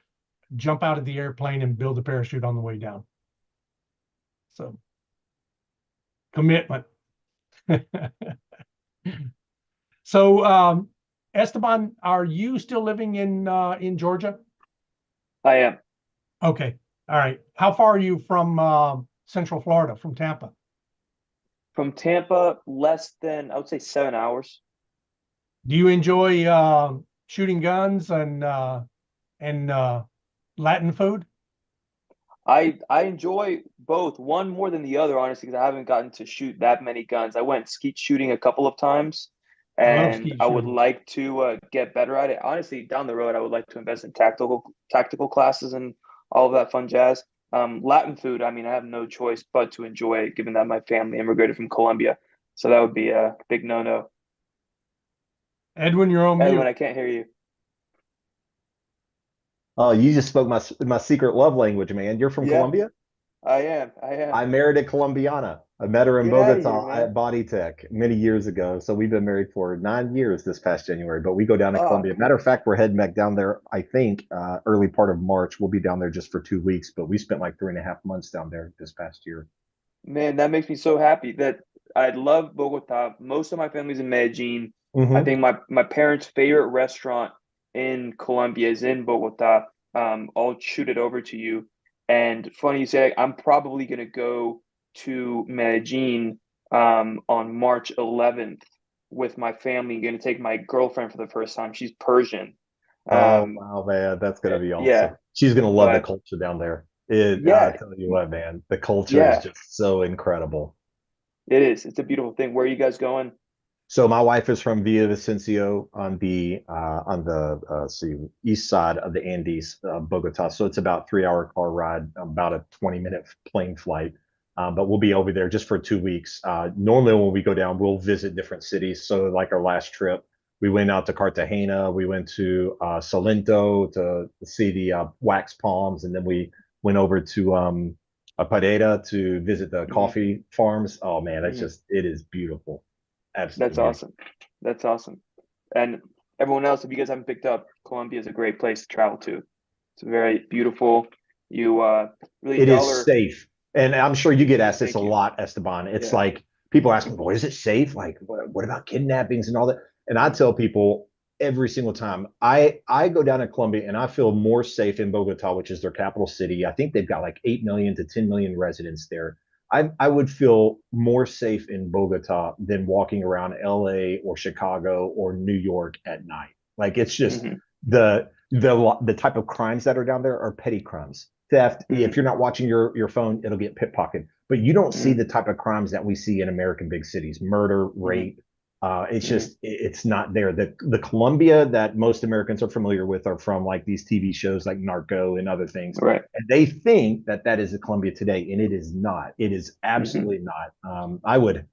jump out of the airplane and build a parachute on the way down. So commitment. So Esteban, are you still living in Georgia? I am. Okay. All right. How far are you from Central Florida, from Tampa? From Tampa, less than, I would say, 7 hours. Do you enjoy shooting guns and Latin food? I enjoy both, one more than the other, honestly, because I haven't gotten to shoot that many guns. I went skeet shooting a couple of times, I love and skeet I would shooting. like to get better at it. Honestly, down the road, I would like to invest in tactical classes and all of that fun jazz. Latin food, I mean, I have no choice but to enjoy it, given that my family immigrated from Colombia. So that would be a big no-no. Edwin, you're on Edwin, mute. I can't hear you. Oh, you just spoke my secret love language, man. You're from Yeah. Colombia? I am. I married a Colombiana. I met her in Get outta Bogota here, man. at Body Tech many years ago. So we've been married for 9 years this past January, but we go down to Oh, Colombia. Matter of fact, we're heading back down there, I think, early part of March. We'll be down there just for 2 weeks, but we spent like 3.5 months down there this past year. man, that makes me so happy that I love Bogota. Most of my family's in Medellin. Mhm. I think my parents' favorite restaurant in Colombia is in Bogota. I'll shoot it over to you. And funny you say, I'm probably gonna go to Medellin on March 11th with my family. I'm gonna take my girlfriend for the first time. She's Persian. Oh, Um, wow, man. That's going to be awesome. yeah, She's going to love the but culture down there. I yeah, tell you what, man, the culture is yeah, just so incredible. it is. It's a beautiful thing. Where are you guys going? So my wife is from Villavicencio on the east side of the Andes, Bogota. So it's about 3 hour car ride, about a 20-minute plane flight. But we'll be over there just for 2 weeks. Normally when we go down, we'll visit different cities. So like our last trip, we went out to Cartagena, we went to Salento to see the wax palms, and then we went over to Pareda to visit the Mhm, coffee farms. Oh man, mhm. it is beautiful. That's Absolutely beautiful. awesome. That's awesome. And everyone else, if you guys haven't picked up, Colombia is a great place to travel to. It's very beautiful. You really It y'all is are. safe. And I'm sure you get asked this a Thank you. lot, Esteban. It's Yeah. like people asking, well, is it safe? Like, what about kidnappings and all that? And I tell people every single time I go down to Colombia and I feel more safe in Bogota, which is their capital city. I think they've got like 8 million to 10 million residents there. I would feel more safe in Bogota than walking around LA or Chicago or New York at night. Like it's just Mhm, the type of crimes that are down there are petty crimes. Theft. If mhm, you're not watching your phone, it'll get pickpocketed. But you don't see mhm, the type of crimes that we see in American big cities: murder, mhm, rape. It's mhm. just it's not there. The Colombia that most Americans are familiar with are from like these TV shows like Narco and other things, Right. and they think that that is the Colombia today, and it is not. It is Mhm, absolutely not.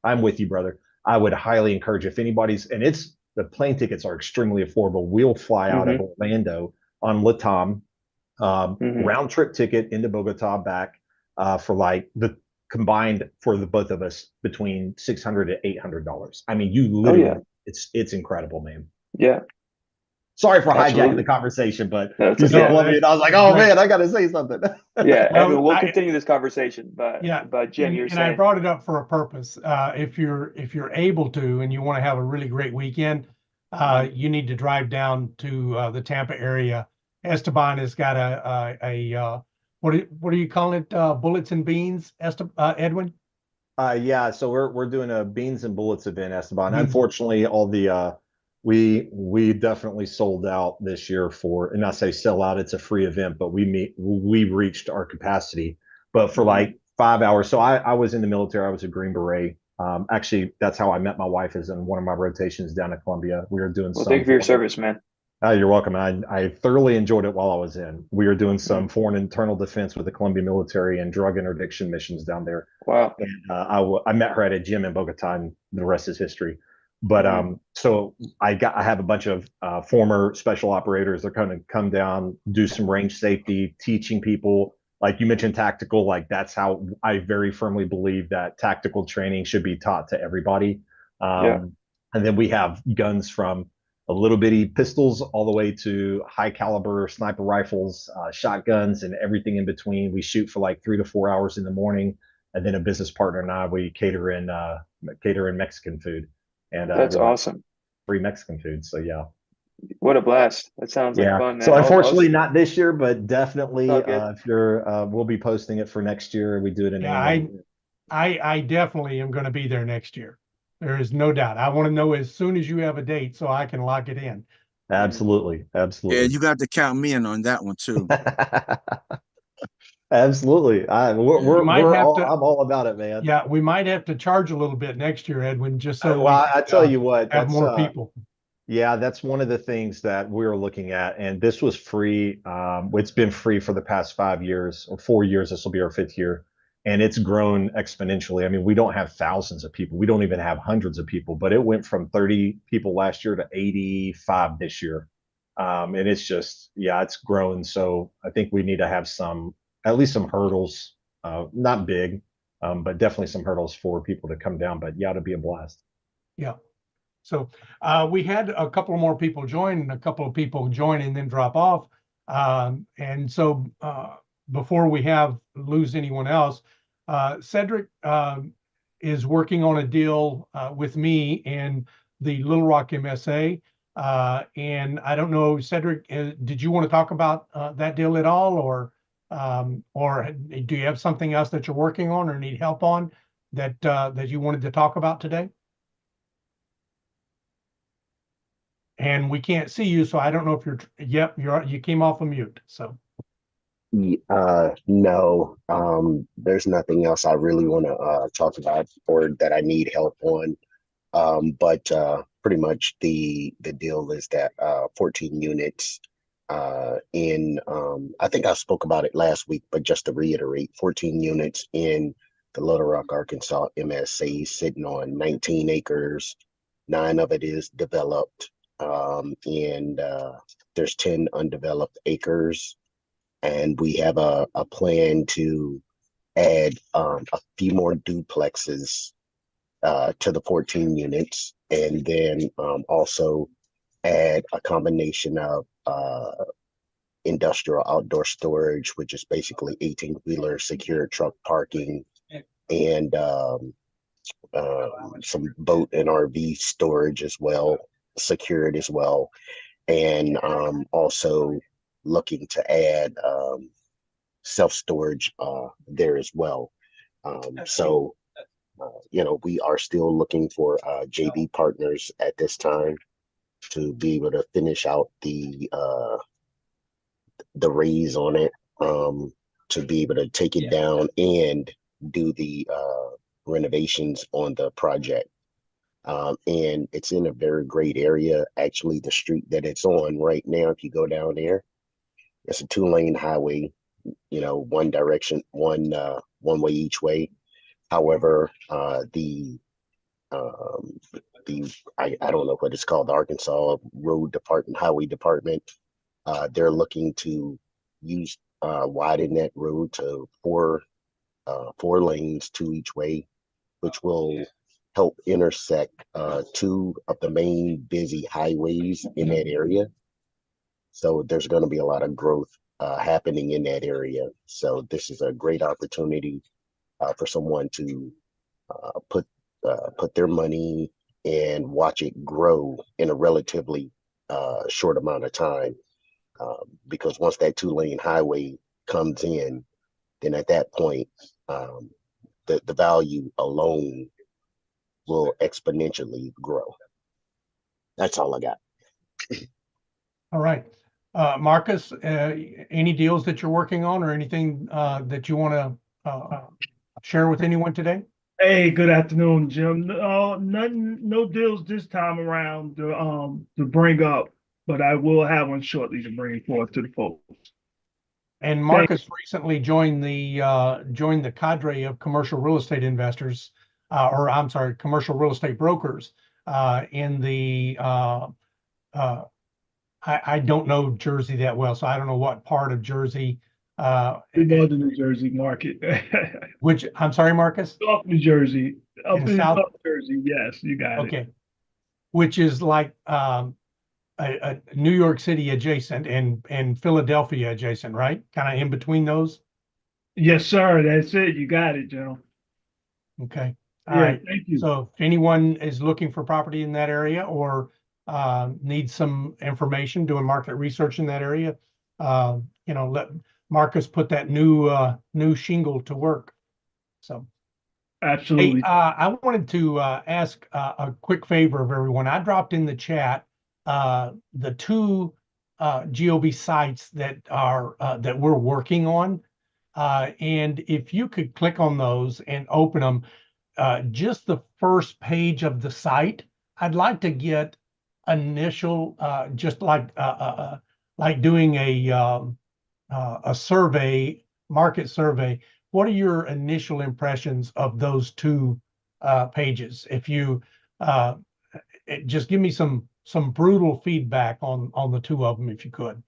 I'm with you, brother. I would highly encourage if anybody's, and it's the plane tickets are extremely affordable. We'll fly out of mhm, Orlando on Latam, mhm. round trip ticket into Bogota back for like the combined for the both of us between $600 to $800. I mean, you Oh yeah. literally, it's incredible, man. Yeah. Sorry for hijacking the Absolutely. conversation, but No, it's you said okay. No, Colombian. that's I was like, oh great. man, I got to say something. Yeah, Evan, Well, we'll continue this conversation, yeah, but Jim, you were and I saying. brought it up for a purpose. If you're able to and you want to have a really great weekend, Mhm. you need to drive down to the Tampa area. Esteban has got what are you calling it? Bullets and beans, Edwin? Yeah, so we're doing a beans and bullets event, Esteban. Beans. Unfortunately, all the we definitely sold out this year for, and I say sell out, it's a free event, but we reached our capacity. But for Mhm. like 5 hours, so I was in the military, I was a Green Beret. Actually, that's how I met my wife, is in one of my rotations down at Columbia. We were doing Well, thank some you for your foreign. service, man. You're welcome. I thoroughly enjoyed it while I was in. We were doing Mhm. some foreign internal defense with the Columbia military and drug interdiction missions down there. Wow. And I met her at a gym in Bogota, and the rest is history. But so I have a bunch of former special operators. They're going to come down, do some range safety, teaching people. Like you mentioned, tactical. Like that's how I very firmly believe that tactical training should be taught to everybody. Yeah. And then we have guns from a little bitty pistols all the way to high caliber sniper rifles, shotguns, and everything in between. We shoot for like 3 to 4 hours in the morning, and then a business partner and I we cater in Mexican food. And That's awesome. free Mexican food. So yeah. What a blast. That sounds like Yeah. fun, man. So unfortunately not this year, but definitely It's all good. if you're we'll be posting it for next year. We do it in Yeah, England. I definitely am going to be there next year. There is no doubt. I want to know as soon as you have a date so I can lock it in. Absolutely. Yeah, Absolutely. you got to count me in on that one too. Absolutely. We're might have all, to- I'm all about it, man. Yeah, we might have to charge a little bit next year, Edwin, just so Well, we I tell you what, have that's more people. yeah, that's one of the things that we're looking at. And this was free. It's been free for the past 5 years or 4 years. This will be our 5th year. And it's grown exponentially. I mean, we don't have thousands of people. We don't even have hundreds of people, but it went from 30 people last year to 85 this year. And it's just, yeah, it's grown. So I think we need to have at least some hurdles, not big, but definitely some hurdles for people to come down. But yeah, it'll be a blast. Yeah. So we had a couple more people join and a couple of people join and then drop off. And so before we lose anyone else, Cedric is working on a deal with me and the Little Rock MSA. And I don't know, Cedric, did you want to talk about that deal at all, or do you have something else that you're working on or need help on that you wanted to talk about today? And we can't see you, so I don't know if you came off of mute. So no, there's nothing else I really want to talk about or that I need help on. But pretty much the deal is that 14 units in I think I spoke about it last week, but just to reiterate, 14 units in the Little Rock, Arkansas MSA, sitting on 19 acres. 9 of it is developed. And there's 10 undeveloped acres, and we have a plan to add a few more duplexes to the 14 units, and then also add a combination of industrial outdoor storage, which is basically 18-wheeler secure truck parking, and some boat and RV storage as well, secured as well, and also looking to add self-storage there as well. So we are still looking for JV partners at this time to be able to finish out the raise on it, to be able to take it down and do the renovations on the project. And it's in a very great area. Actually, the street that it's on right now, if you go down there, it's a 2-lane highway, one direction, one way each way. However, I don't know what it's called, the Arkansas Road Department, Highway Department. They're looking to widen that road to 4 lanes, 2 each way, which will help intersect 2 of the main busy highways in that area. So there's going to be a lot of growth happening in that area. So this is a great opportunity for someone to put their money and watch it grow in a relatively short amount of time. Because once that 2-lane highway comes in, then at that point, the value alone will exponentially grow. That's all I got. all right. Marcus, any deals that you're working on or anything that you want to share with anyone today? Hey, good afternoon, Jim. No deals this time around to bring up, but I will have one shortly to bring forth to the folks. And Marcus recently joined the cadre of commercial real estate investors, commercial real estate brokers. in the I don't know Jersey that well, so I don't know what part of Jersey. We know the New Jersey market. Which, I'm sorry, Marcus? South New Jersey. Up In in South- South Jersey, yes, you got it. Okay. Which is like a New York City adjacent and Philadelphia adjacent, right? Kind of in between those. Yes, sir. That's it. You got it, Joe. Okay. All Yeah, right. thank you. So if anyone is looking for property in that area or needs some information, doing market research in that area, let Marcus put that new shingle to work. So. Absolutely. Hey, I wanted to ask a quick favor of everyone. I dropped in the chat the two GOB sites that are that we're working on, and if you could click on those and open them, just the first page of the site, I'd like to get initial, just like doing a survey, market survey. What are your initial impressions of those two pages? If you just give me some brutal feedback on the two of them, if you could.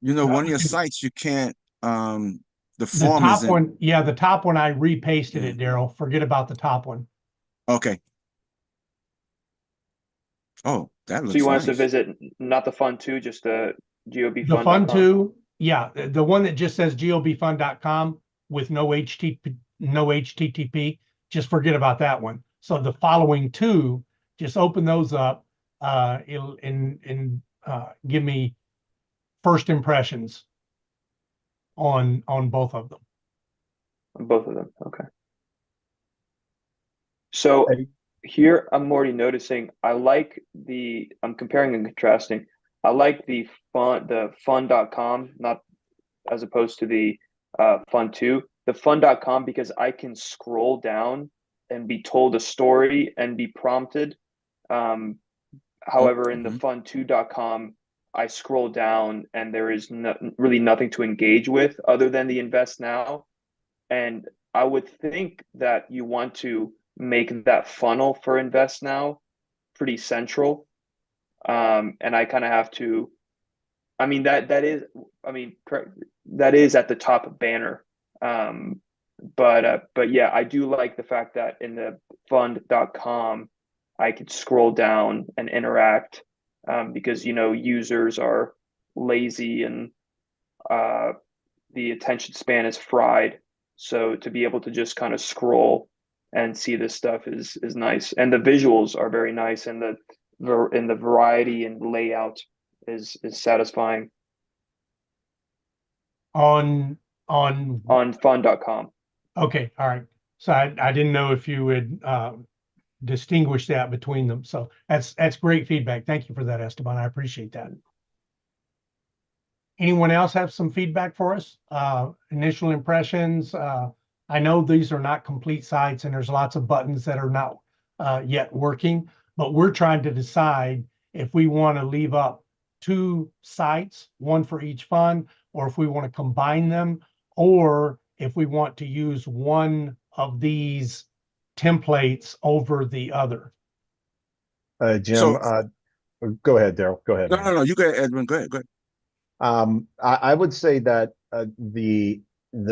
One of your sites you can't. The The form top isn't. one, yeah, the top one I repasted Yeah. it, Daryl. Forget about the top one. Okay. Oh, that looks So you want us to nice. visit not the fund two, just the The gobfund.com? fund two, yeah, the one that just says gobfund.com with no HTTP, just forget about that one. So the following two, just open those up, it'll give me first impressions on both of them. Both of them. Okay. So here I'm already noticing I'm comparing and contrasting. I like the fund.com, not as opposed to the fund two. The fund.com because I can scroll down and be told a story and be prompted. However, in the fund2.com, I scroll down and there is really nothing to engage with other than the invest now. And I would think that you want to make that funnel for invest now pretty central. And I kind of have to, that is at the top banner. But yeah, I do like the fact that in the fund.com, I could scroll down and interact because, users are lazy and the attention span is fried. So to be able to just kind of scroll and see this stuff is nice. And the visuals are very nice, and the variety and layout is satisfying. On fund.com. Okay, all right. So I didn't know if you would distinguish that between them. So that's great feedback. Thank you for that, Esteban. I appreciate that. Anyone else have some feedback for us? Initial impressions. I know these are not complete sites and there's lots of buttons that are not yet working, but we're trying to decide if we want to leave up two sites, one for each fund, or if we want to combine them, or if we want to use one of these templates over the other. Jim, go ahead, Daryl. Go ahead. No. You go ahead, Edwin. Go ahead. I would say that the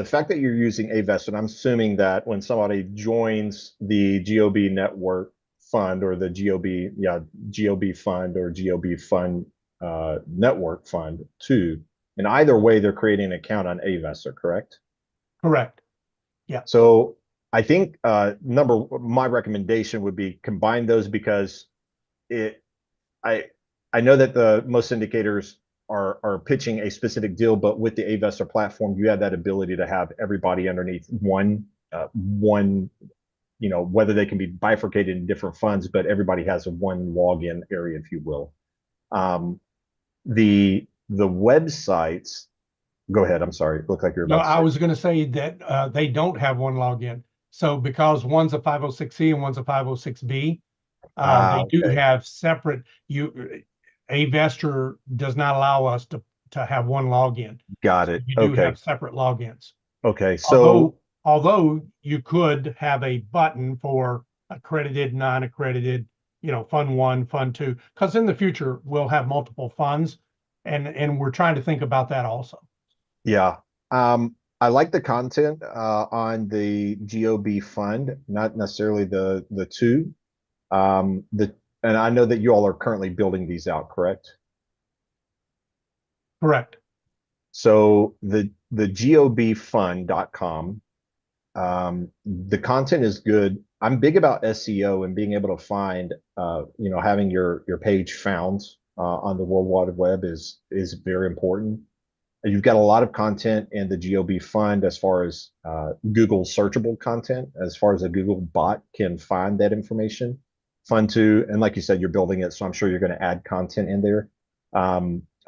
fact that you're using Avest, and I'm assuming that when somebody joins the GOB network fund or the GOB fund or GOB fund network fund too, in either way, they're creating an account on Avest, correct? Correct. Yeah. So I think my recommendation would be combine those, because I know that the most indicators are pitching a specific deal, but with the Avestor platform, you have that ability to have everybody underneath one, whether they can be bifurcated in different funds, but everybody has a one login area, if you will. The websites. Go ahead. I'm sorry. It looked like you're about. No, I was going to say that they don't have one login. So because one's a 506C and one's a 506B, they do have separate. Avestor does not allow us to have one login. Got it. So you do have separate logins. Okay. So Although you could have a button for accredited, non-accredited, fund one, fund two, because in the future we'll have multiple funds, and we're trying to think about that also. Yeah. I like the content on the GOB fund, not necessarily the two. And I know that you all are currently building these out, correct? Correct. So the gobfund.com, the content is good. I'm big about SEO and being able to find, having your page found on the World Wide Web is very important. You've got a lot of content in the GOB fund as far as Google searchable content, as far as a Google bot can find that information. Fund two, and like you said, you're building it, so I'm sure you're going to add content in there.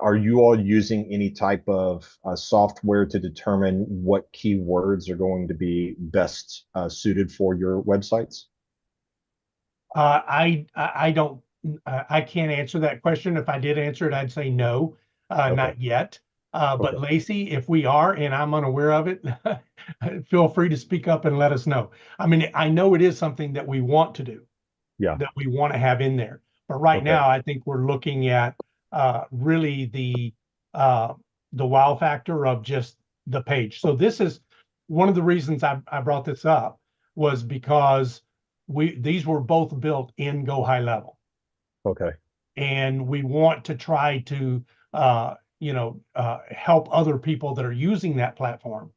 Are you all using any type of software to determine what keywords are going to be best suited for your websites? I don't, I can't answer that question. If I did answer it, I'd say no, Okay. not yet. But Okay. Lacey, if we are, and I'm unaware of it, feel free to speak up and let us know. I mean, I know it is something that we want to do. Yeah. That we want to have in there. But right Okay. now, I think we're looking at really the wow factor of just the page. So this is one of the reasons I brought this up, was because these were both built in Go High Level. Okay. And we want to try to help other people that are using that platform,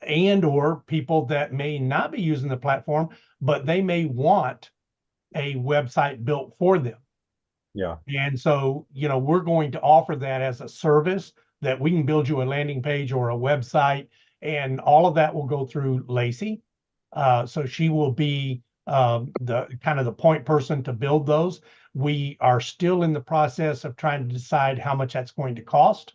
and or people that may not be using the platform, but they may want a website built for them. Yeah. And so, we're going to offer that as a service, that we can build you a landing page or a website, and all of that will go through Lacey. So she will be the kind of the point person to build those. We are still in the process of trying to decide how much that's going to cost.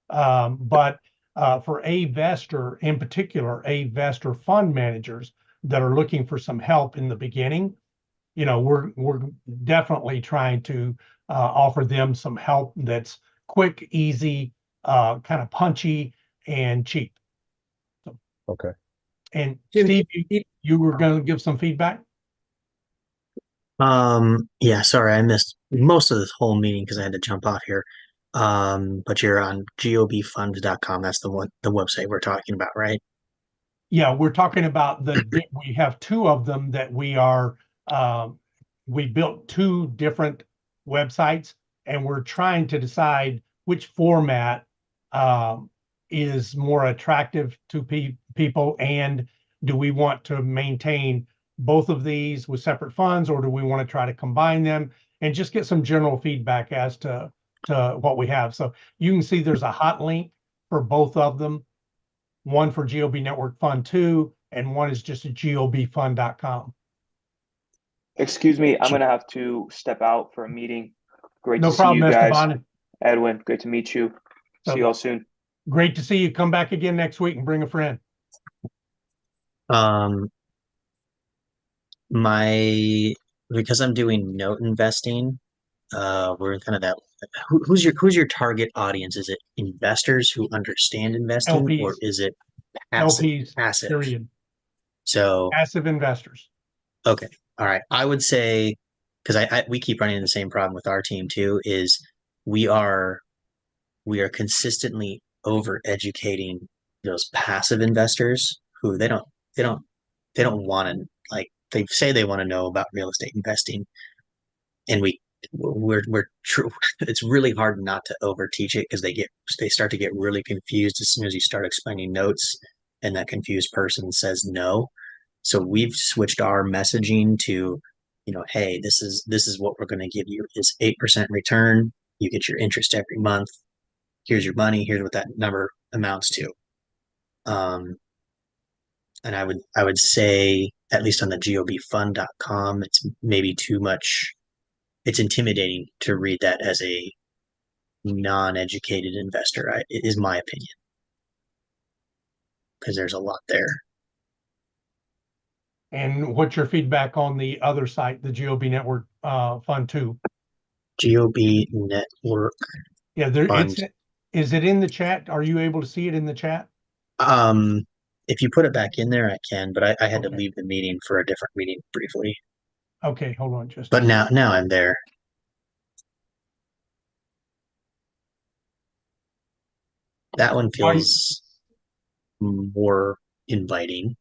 But for A-vestor in particular, A-vestor fund managers that are looking for some help in the beginning, we're definitely trying to offer them some help that's quick, easy, kind of punchy, and cheap. So, Okay. and Jim, Steve, you were going to give some feedback? Yeah, sorry, I missed most of this whole meeting because I had to jump off here. But you're on gobfunds.com. That's the website we're talking about, right? Yeah, we're talking about we have two of them that we built two different websites, and we're trying to decide which format is more attractive to people, and do we want to maintain both of these with separate funds, or do we want to try to combine them and just get some general feedback as to what we have. So you can see there's a hot link for both of them. One for GOB Network Fund 2, and one is just at gobfund.com. Excuse me, I'm gonna have to step out for a meeting. Great No to see problem, you guys. Esteban. Edwin, great to meet you. So- See you all soon. Great to see you. Come back again next week and bring a friend. Because I'm doing note investing, we're in kind of that. Who's your target audience? Is it investors who understand investing, or LPs. is it passive? LPs, Passive. period. So Passive investors. okay, all right. I would say, because we keep running into the same problem with our team too, is we are consistently over educating those passive investors who they don't want to, like, they say they want to know about real estate investing, and we're true. It's really hard not to over teach it, because they start to get really confused as soon as you start explaining notes, and that confused person says no. So we've switched our messaging to, hey, this is what we're going to give you. It's 8% return. You get your interest every month. Here's your money. Here's what that number amounts to. And I would say, at least on the gobfund.com, it's maybe too much. It's intimidating to read that as a non-educated investor. It is my opinion, because there's a lot there. And what's your feedback on the other site, the GOB Network Fund 2? GOB Network. Yeah, Fund. is it in the chat? Are you able to see it in the chat? If you put it back in there, I can, but I had to Okay. leave the meeting for a different meeting briefly. Okay, hold on just. But now I'm there. That one Are you- feels more inviting.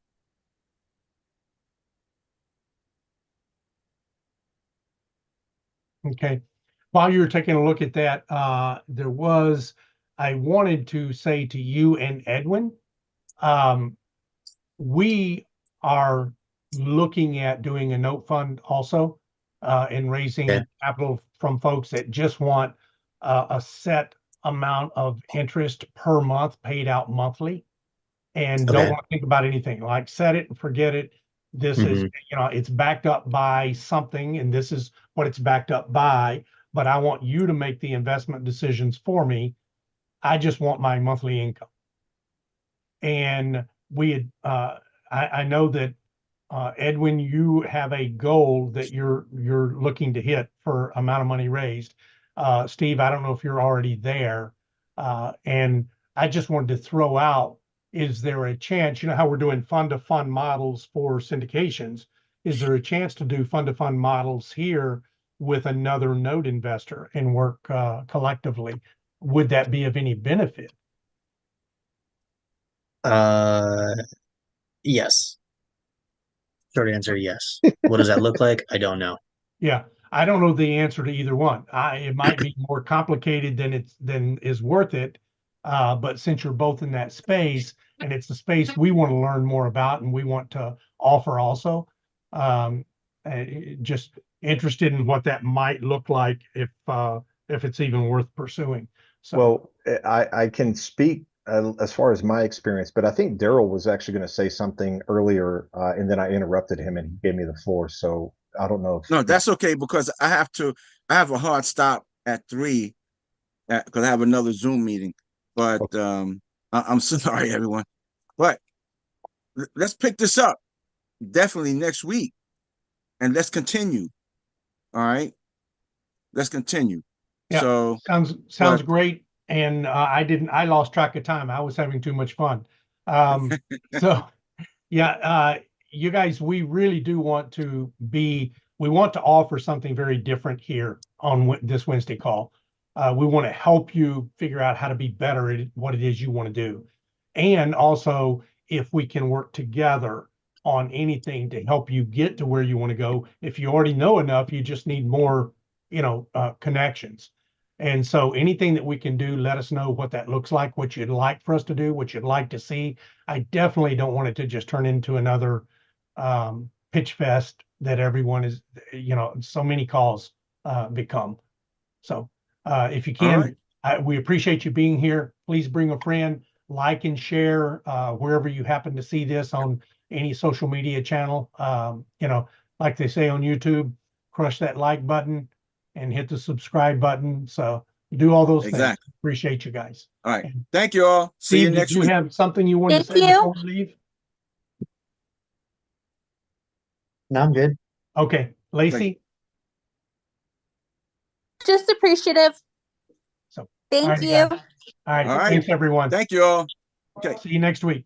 Okay. While you were taking a look at that, I wanted to say to you and Edwin, we are looking at doing a note fund also, and raising Okay. capital from folks that just want a set amount of interest per month paid out monthly and don't Okay. want to think about anything, like set it and forget it. This is, it's backed up by something, and this is what it's backed up by, but I want you to make the investment decisions for me. I just want my monthly income. And we had, I know that Edwin, you have a goal that you're looking to hit for amount of money raised. Steve, I don't know if you're already there. And I just wanted to throw out, is there a chance, you know how we're doing fund-to-fund models for syndications? Is there a chance to do fund-to-fund models here with another note investor and work collectively? Would that be of any benefit? Yes. Short answer, yes. What does that look like? I don't know. Yeah, I don't know the answer to either one. It might be more complicated than is worth it. But since you're both in that space, and it's a space we want to learn more about and we want to offer also, just interested in what that might look like if it's even worth pursuing. So Well, I can speak as far as my experience, but I think Daryl was actually going to say something earlier, and then I interrupted him and he gave me the floor. So I don't know No, if that's okay because I have a hard stop at 3 because I have another Zoom meeting. But I'm sorry, everyone. But let's pick this up definitely next week and let's continue. All right, let's continue. yeah, So, sounds but great. And I lost track of time. I was having too much fun. So yeah, you guys, we really do want to we want to offer something very different here on this Wednesday call. We want to help you figure out how to be better at what it is you want to do. And also, if we can work together on anything to help you get to where you want to go. If you already know enough, you just need more, connections. And so anything that we can do, let us know what that looks like, what you'd like for us to do, what you'd like to see. I definitely don't want it to just turn into another pitch fest that everyone is, so many calls become. So if you all can, right, we appreciate you being here. Please bring a friend, like and share wherever you happen to see this on any social media channel. Like they say on YouTube, crush that like button and hit the subscribe button. So do all those things. exactly. Appreciate you guys. All right, And thank you all. See you Steve, did next you week. have something you wanted to Thank say you. before we leave? No, I'm good. Okay, Lacey. Just appreciative. So, Thank alrighty, you. guys. All right, All right, thanks everyone. thank you all. Okay. See you next week.